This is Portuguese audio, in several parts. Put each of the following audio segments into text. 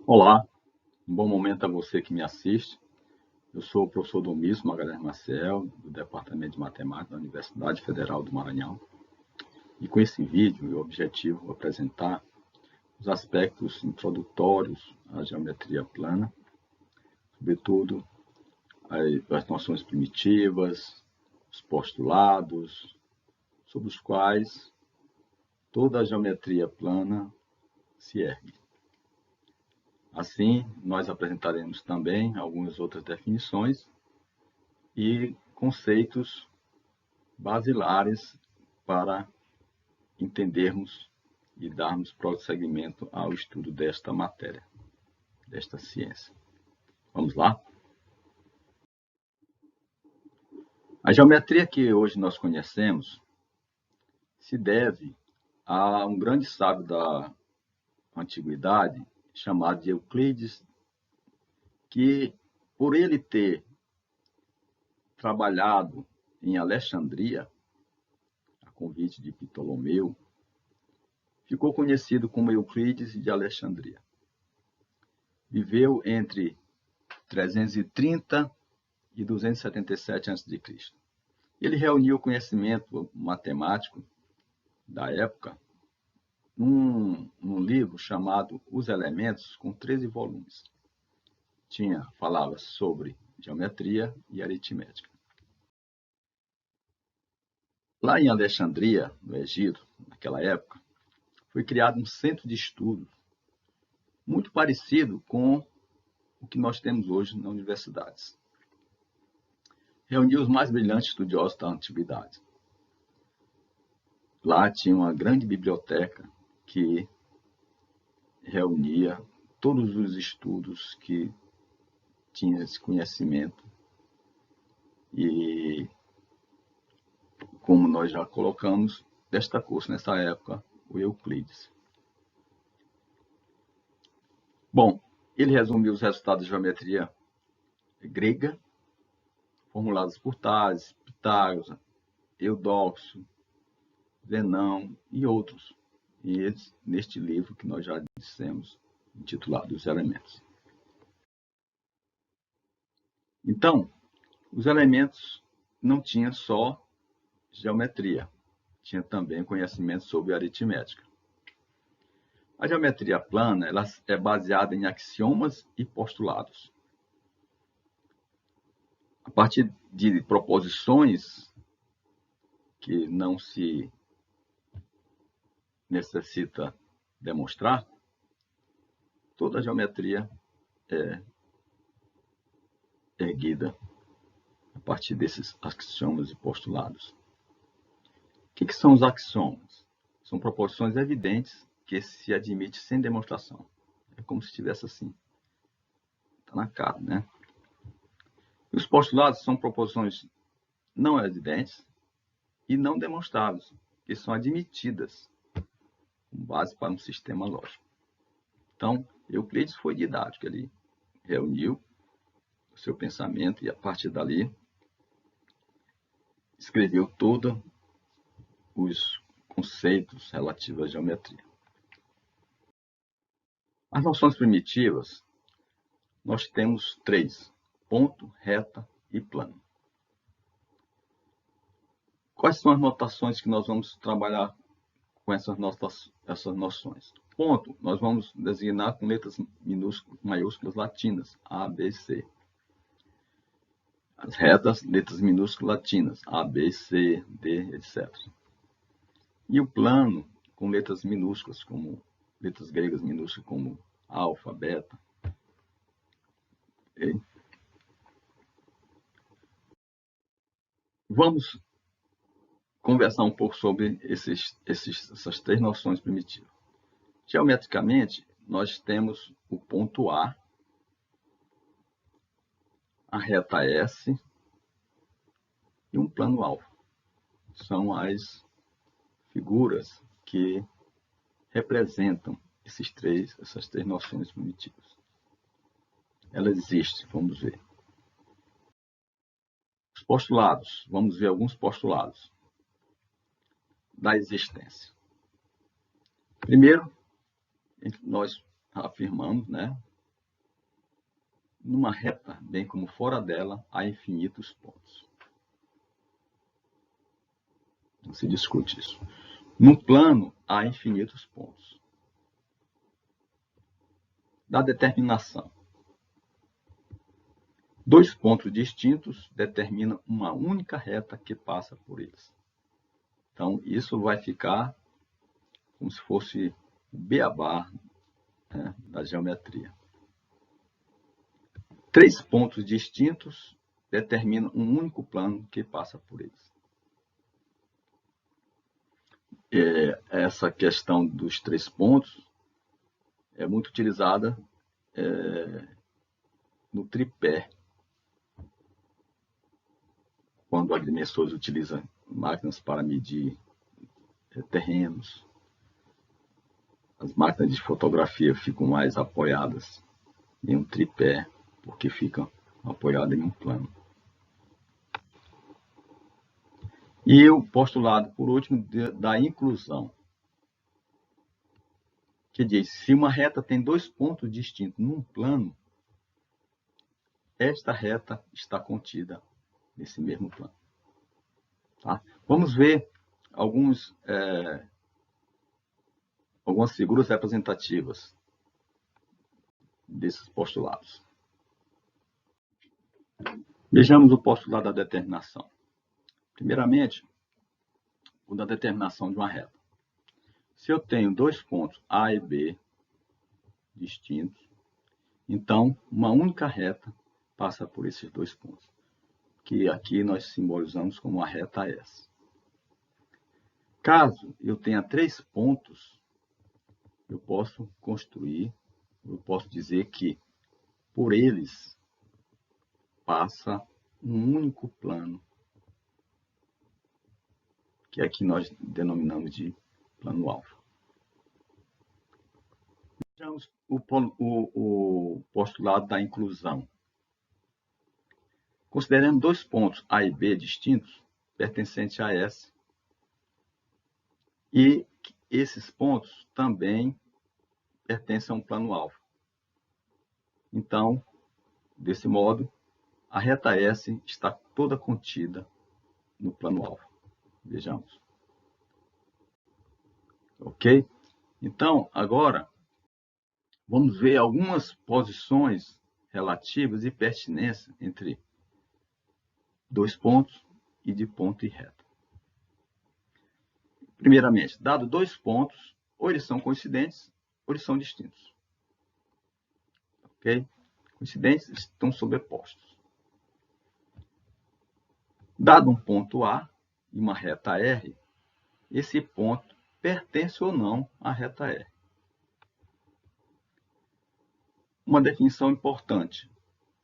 Olá, um bom momento a você que me assiste. Eu sou o professor Domingos Magalhães Maciel, do Departamento de Matemática da Universidade Federal do Maranhão. E com esse vídeo, meu objetivo é apresentar os aspectos introdutórios à geometria plana, sobretudo as noções primitivas, os postulados, sobre os quais toda a geometria plana se ergue. Assim, nós apresentaremos também algumas outras definições e conceitos basilares para entendermos e darmos prosseguimento ao estudo desta matéria, desta ciência. Vamos lá? A geometria que hoje nós conhecemos se deve a um grande sábio da antiguidade chamado de Euclides, que, por ele ter trabalhado em Alexandria, a convite de Ptolomeu, ficou conhecido como Euclides de Alexandria. Viveu entre 330 e 277 a.C. Ele reuniu o conhecimento matemático da época num livro chamado Os Elementos, com 13 volumes. Falava sobre geometria e aritmética. Lá em Alexandria, no Egito, naquela época, foi criado um centro de estudos muito parecido com o que nós temos hoje nas universidades. Reuniu os mais brilhantes estudiosos da antiguidade. Lá tinha uma grande biblioteca que reunia todos os estudos que tinham esse conhecimento e, como nós já colocamos, destacou-se nessa época o Euclides. Bom, ele resumiu os resultados de geometria grega, formulados por Tales, Pitágoras, Eudóxio, Zenão e outros. E eles, neste livro que nós já dissemos, intitulado Os Elementos. Então, os elementos não tinham só geometria, tinha também conhecimento sobre aritmética. A geometria plana ela é baseada em axiomas e postulados. A partir de proposições que não se necessita demonstrar, toda a geometria é erguida a partir desses axiomas e postulados. O que são os axiomas? São proposições evidentes que se admite sem demonstração. É como se estivesse assim. Está na cara, né? E os postulados são proposições não evidentes e não demonstráveis, que são admitidas como base para um sistema lógico. Então, Euclides foi didático. Ele reuniu o seu pensamento e, a partir dali, escreveu todos os conceitos relativos à geometria. As noções primitivas, nós temos três: ponto, reta e plano. Quais são as notações que nós vamos trabalhar com essas noções? Ponto, nós vamos designar com letras maiúsculas latinas, A, B, C. As retas, letras minúsculas latinas, A, B, C, D, etc. E o plano, com letras minúsculas, como letras gregas minúsculas, como alfa, beta. Okay? Vamos conversar um pouco sobre essas três noções primitivas. Geometricamente, nós temos o ponto A, a reta S e um plano alfa. São as figuras que representam essas três noções primitivas. Elas existem, vamos ver. Os postulados, vamos ver alguns postulados da existência. Primeiro, nós afirmamos, né, numa reta, bem como fora dela, há infinitos pontos. Não se discute isso. No plano, há infinitos pontos. Da determinação. Dois pontos distintos determinam uma única reta que passa por eles. Então, isso vai ficar como se fosse o beabá, né, da geometria. Três pontos distintos determinam um único plano que passa por eles. Essa questão dos três pontos é muito utilizada no tripé, quando agrimensores utilizam máquinas para medir terrenos. As máquinas de fotografia ficam mais apoiadas em um tripé, porque ficam apoiadas em um plano. E o postulado, por último, da inclusão, que diz, se uma reta tem dois pontos distintos num plano, esta reta está contida nesse mesmo plano. Tá? Vamos ver algumas figuras representativas desses postulados. Vejamos o postulado da determinação. Primeiramente, o da determinação de uma reta. Se eu tenho dois pontos A e B distintos, então uma única reta passa por esses dois pontos, que aqui nós simbolizamos como a reta S. Caso eu tenha três pontos, eu posso dizer que por eles passa um único plano, que aqui nós denominamos de plano alfa. Vejamos o postulado da inclusão. Considerando dois pontos A e B distintos, pertencentes a S, e esses pontos também pertencem a um plano alfa. Então, desse modo, a reta S está toda contida no plano alfa. Vejamos. Ok? Então, agora, vamos ver algumas posições relativas e pertinência entre dois pontos e de ponto e reta. Primeiramente, dado dois pontos, ou eles são coincidentes, ou eles são distintos. Ok? Coincidentes estão sobrepostos. Dado um ponto A e uma reta R, esse ponto pertence ou não à reta R. Uma definição importante.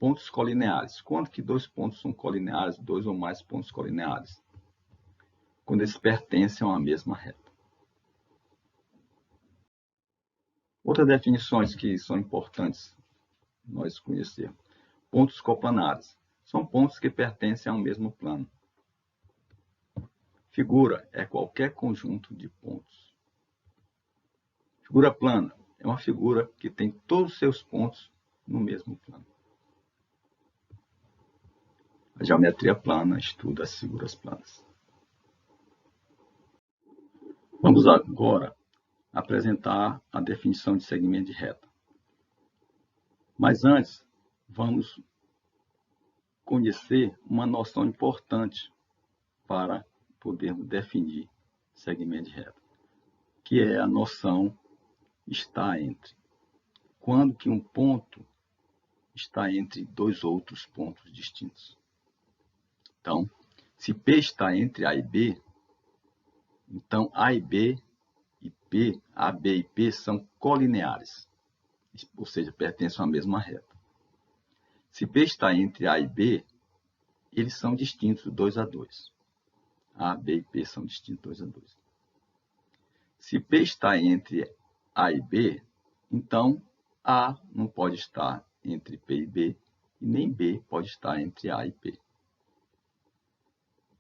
Pontos colineares. Quando que dois pontos são colineares, dois ou mais pontos colineares? Quando eles pertencem a uma mesma reta. Outras definições que são importantes nós conhecermos. Pontos coplanares. São pontos que pertencem ao mesmo plano. Figura é qualquer conjunto de pontos. Figura plana é uma figura que tem todos os seus pontos no mesmo plano. A geometria plana estuda as figuras planas. Vamos agora apresentar a definição de segmento de reta. Mas antes, vamos conhecer uma noção importante para podermos definir segmento de reta, que é a noção está entre. Quando que um ponto está entre dois outros pontos distintos. Então, se P está entre A e B, então A e B e P, A, B e P são colineares, ou seja, pertencem à mesma reta. Se P está entre A e B, eles são distintos 2 a 2. A, B e P são distintos 2 a 2. Se P está entre A e B, então A não pode estar entre P e B, e nem B pode estar entre A e P.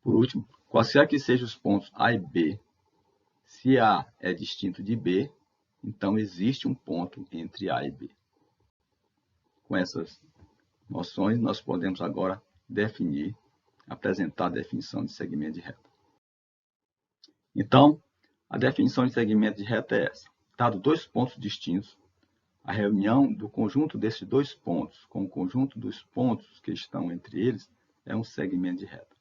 Por último, quaisquer que sejam os pontos A e B, se A é distinto de B, então existe um ponto entre A e B. Com essas noções, nós podemos agora apresentar a definição de segmento de reta. Então, a definição de segmento de reta é essa. Dado dois pontos distintos, a reunião do conjunto desses dois pontos com o conjunto dos pontos que estão entre eles é um segmento de reta.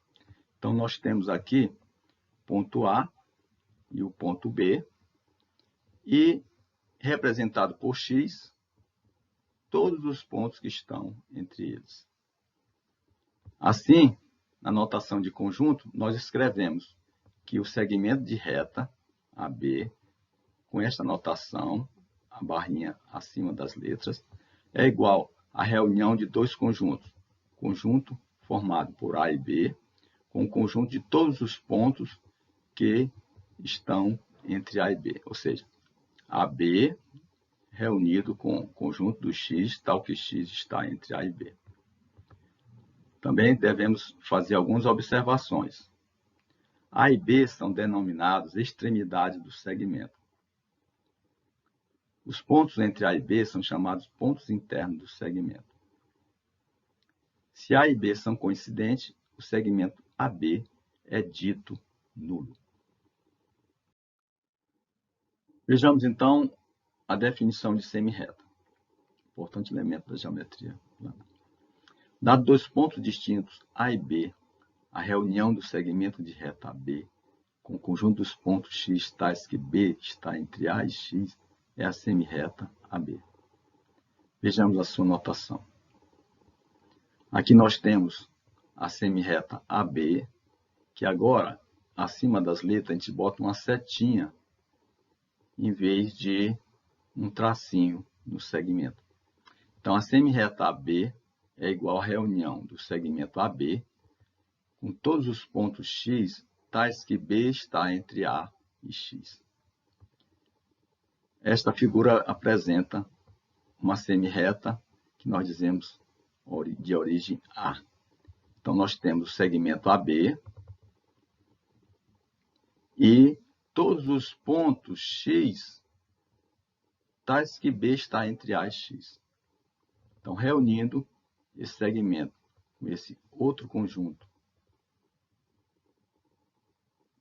Então, nós temos aqui o ponto A e o ponto B, e representado por X, todos os pontos que estão entre eles. Assim, na notação de conjunto, nós escrevemos que o segmento de reta AB, com esta notação, a barrinha acima das letras, é igual à reunião de dois conjuntos. Conjunto formado por A e B, com o conjunto de todos os pontos que estão entre A e B. Ou seja, AB reunido com o conjunto do X, tal que X está entre A e B. Também devemos fazer algumas observações. A e B são denominados extremidades do segmento. Os pontos entre A e B são chamados pontos internos do segmento. Se A e B são coincidentes, o segmento AB é dito nulo. Vejamos, então, a definição de semirreta. Importante elemento da geometria plana. Dado dois pontos distintos, A e B, a reunião do segmento de reta AB com o conjunto dos pontos X tais que B está entre A e X é a semirreta AB. Vejamos a sua notação. Aqui nós temos a semirreta AB, que agora, acima das letras, a gente bota uma setinha em vez de um tracinho no segmento. Então, a semirreta AB é igual à reunião do segmento AB com todos os pontos X, tais que B está entre A e X. Esta figura apresenta uma semirreta que nós dizemos de origem A. Então, nós temos o segmento AB e todos os pontos X, tais que B está entre A e X. Então, reunindo esse segmento com esse outro conjunto,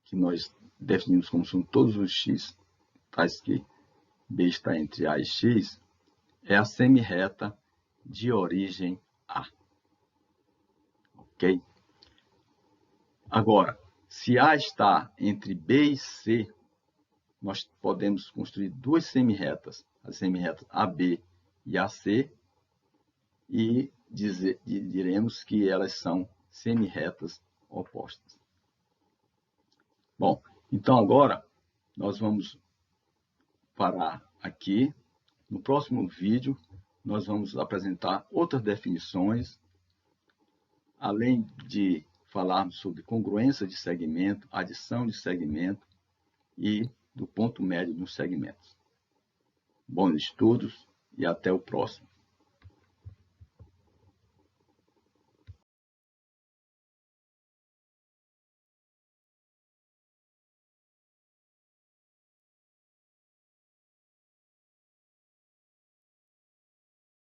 que nós definimos como são todos os X, tais que B está entre A e X, é a semirreta de origem A. Ok? Agora, se A está entre B e C, nós podemos construir duas semirretas, as semirretas AB e AC, e diremos que elas são semirretas opostas. Bom, então agora nós vamos parar aqui. No próximo vídeo, nós vamos apresentar outras definições, além de falarmos sobre congruência de segmento, adição de segmento e do ponto médio dos segmentos. Bons estudos e até o próximo.